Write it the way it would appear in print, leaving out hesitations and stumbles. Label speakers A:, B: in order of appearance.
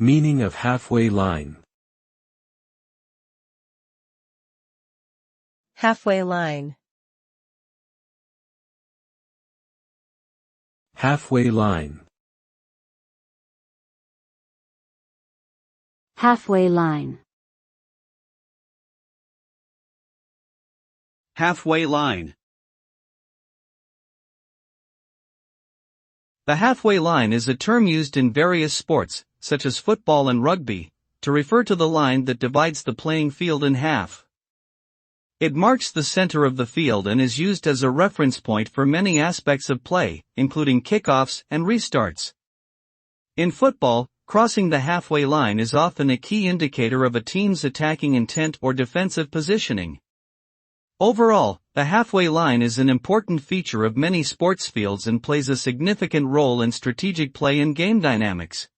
A: Meaning of halfway line.
B: Halfway line.
A: Halfway line.
C: Halfway line.
D: Halfway line. The halfway line is a term used in various sports, such as football and rugby, to refer to the line that divides the playing field in half. It marks the center of the field and is used as a reference point for many aspects of play, including kickoffs and restarts. In football, crossing the halfway line is often a key indicator of a team's attacking intent or defensive positioning. Overall, the halfway line is an important feature of many sports fields and plays a significant role in strategic play and game dynamics.